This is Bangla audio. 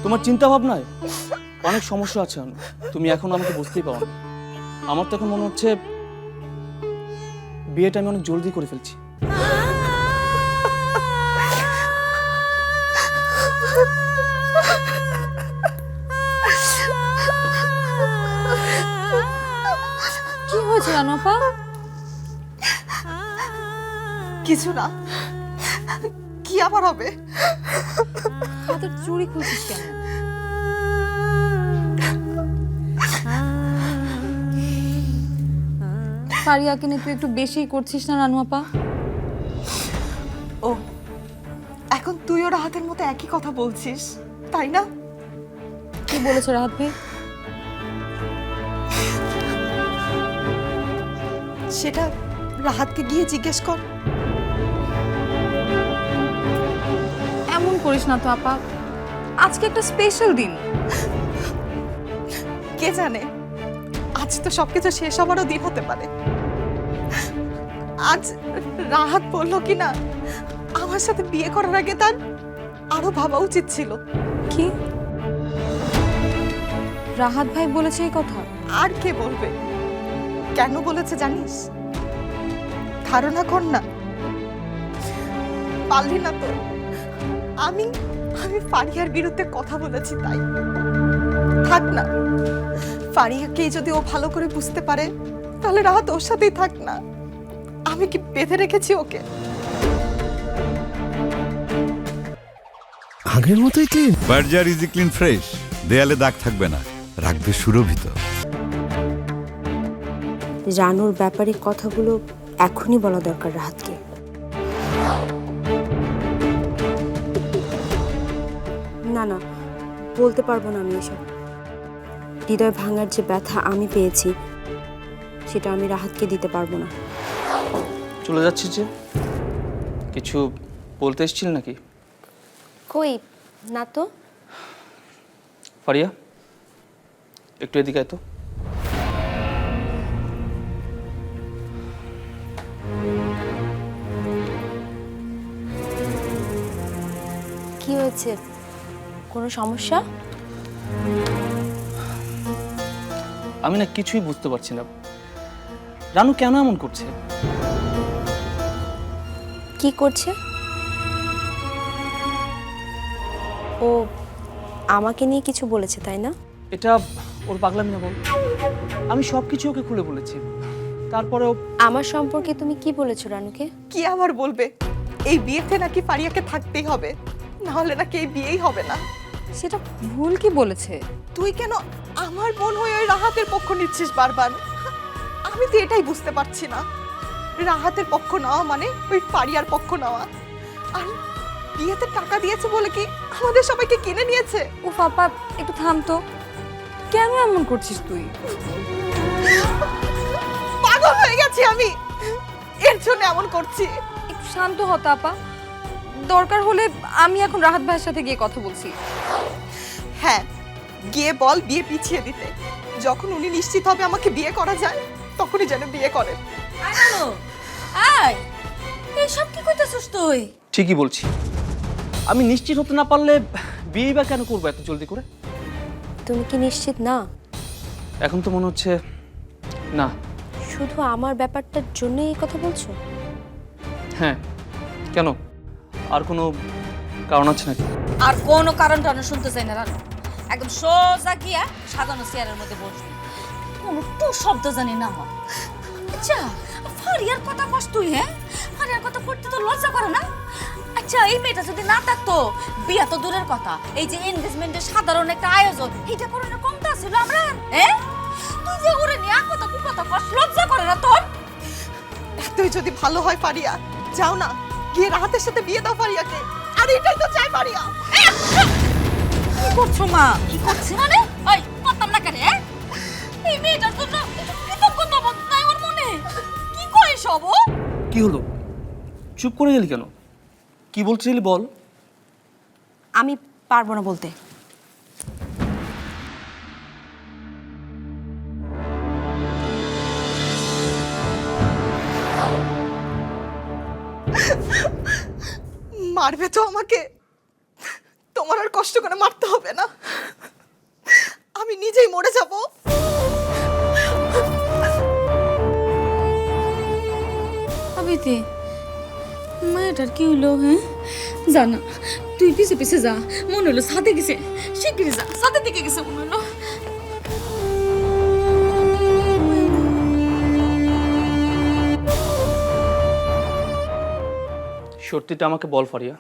তোমার চিন্তা ভাবনায় অনেক সমস্যা আছে। তুমি এখন আমাকে বুঝতেই পারো না। আমার তো এখন মনে হচ্ছে বিয়েটা আমি অনেক জলদি করে ফেলছি। কি হয়েছে রানু আপা? কিছু না। কি আবার হবে? হাতের চুড়ি খুলছিস কেন? ফারিয়াকে নিয়ে তুই একটু বেশিই করছিস না রানু আপা? ও, এখন তুই ওর হাতের মতো একই কথা বলছিস, তাই না? কি বলেছে রাহাত ভাই? সেটা রাহাতকে গিয়ে জিজ্ঞেস কর। এমন করিস না তো আপা, আজকে একটা স্পেশাল দিন। কে জানে, আজ তো সবকিছু শেষ হবারও দিন হতে পারে। আজ রাহাত বললো কি না আমার সাথে বিয়ে করার আগে তার আরো ভাবা উচিত ছিল। কি রাহাত ভাই বলেছে এই কথা? আর কে বলবে? কেন বলেছে জানিস? ধারণা কর না। পারলি না তো? আমি ফারিয়ার বিরুদ্ধে কথা বলেছি তাই। থাক না, ফারিয়াকেই যদি ও ভালো করে বুঝতে পারে তাহলে রাহাত ওর সাথেই থাক না। আমি কি বেঁধে রেখেছি ওকে? আগের মতোই clean. Berger easy clean fresh, দেয়ালে দাগ থাকবে না, রাখবে সুরভিত। রানুর ব্যাপারে কথাগুলো এখনই বলা দরকার রাহাতকে। না না, বলতে পারবো না আমি এসব। হৃদয় ভাঙার যে ব্যথা আমি পেয়েছি সেটা আমি রাহাতকে দিতে পারবো না। চলে যাচ্ছি যে, কিছু বলতে এসেছিল নাকি? কই না তো। ফারিয়া, একটু এদিকে আয় তো। কি হয়েছে? কোনো সমস্যা? আমি না কিছুই বুঝতে পারছি না, রানু কেন এমন করছে? কি করছে ও? আমাকে নিয়ে কিছু বলেছে তাই না? এটা ওর পাগলামি না বল? আমি সবকিছু ওকে খুলে বলেছি, তারপরেও আমার সম্পর্কে তুমি কি বলেছো রানুকে? কি আবার বলবে? এই বিয়েতে নাকি ফারিয়াকে থাকতেই হবে, না হলে নাকি এই বিয়েই হবে না। সেটা ভুল কি বলেছে? তুই কেন আমার বোন হয়ে ওই রাহাতের পক্ষ নিচ্ছিস বারবার? আমি তো এটাই বুঝতে পারছি না। রাহাতের পক্ষ নেওয়া মানে ওই ফারিয়ার পক্ষ নেওয়া। আর বিয়েতে টাকা দিয়েছে বলে কি আমাদের সবাইকে কিনে নিয়েছে? উফ আপা, একটু থাম তো। কেন এমন করছিস তুই? পাগল হয়ে গেছি আমি, এর জন্য এমন করছি। একটু শান্ত হতো আপা। দরকার হলে আমি এখন রাহাত ভাইয়ের সাথে গিয়ে কথা বলছি। হ্যাঁ, গিয়ে বল বিয়ে পিছিয়ে দিতে। যখন উনি নিশ্চিত হবে আমাকে বিয়ে করা যায় তখনই যেন বিয়ে করে। এসব কি কইতেছিস তুই? ঠিকই বলছি। আমি নিশ্চিত হতে না পারলে বিয়ে বা কেন করবো এত জলদি করে? তুমি কি নিশ্চিত না? এখন তো মনে হচ্ছে না। শুধু আমার ব্যাপারটার জন্যই এই কথা বলছো? হ্যাঁ, কেন? আর কোনো কারণ আছে নাকি? আর কোনো কারণ টারণ শুনতে চাই না রানু। একদম সোজা গিয়া সাজানো চেয়ারের মধ্যে বসবি, কোনো টু শব্দ জানি না হয়। আচ্ছা, ফারিয়ার কথা কস তুই? হ্যাঁ, ফারিয়ার কথা করতে তো লজ্জা করে না? আচ্ছা, এই মেয়েটা যদি না থাকতো, বিয়া তো দূরের কথা, এই যে এনগেজমেন্টের সাধারণ একটা আয়োজন এইটা করানোর কমতা ছিল আমরা? হ্যাঁ, তুই যে ওরে নিয়ে কথা কুকথা কস, লজ্জা করে না তোর? এতই যদি ভালো হয় ফারিয়া, যাও না, গিয়ে রাহাতের সাথে বিয়ে দাও ফারিয়াকে। আর এটাই তো চাই ফারিয়া। কি করছো মা? কি করছে মানে? ওই করতাম না কেন? এই মেয়েটার জন্য একটু কৃতজ্ঞতা বোধ নাই ওর মনে? কি কয় সব ও? কি হলো? চুপ করে গেলি কেন? কি বলছিলি বল। আমি পারবো না বলতে। মারবে তো আমাকে? তোমার আর কষ্ট করে মারতে হবে না, আমি নিজেই মরে যাব। আবিতে মায়াটার কি হইলো? হ্যাঁ জানা, তুই পিছে পিছে যা, মনে হলো সাথে গেছে। শিগগিরি যা, সাথে দিকে গেছে মনে হলো। সত্যিটা আমাকে বল ফারিয়া,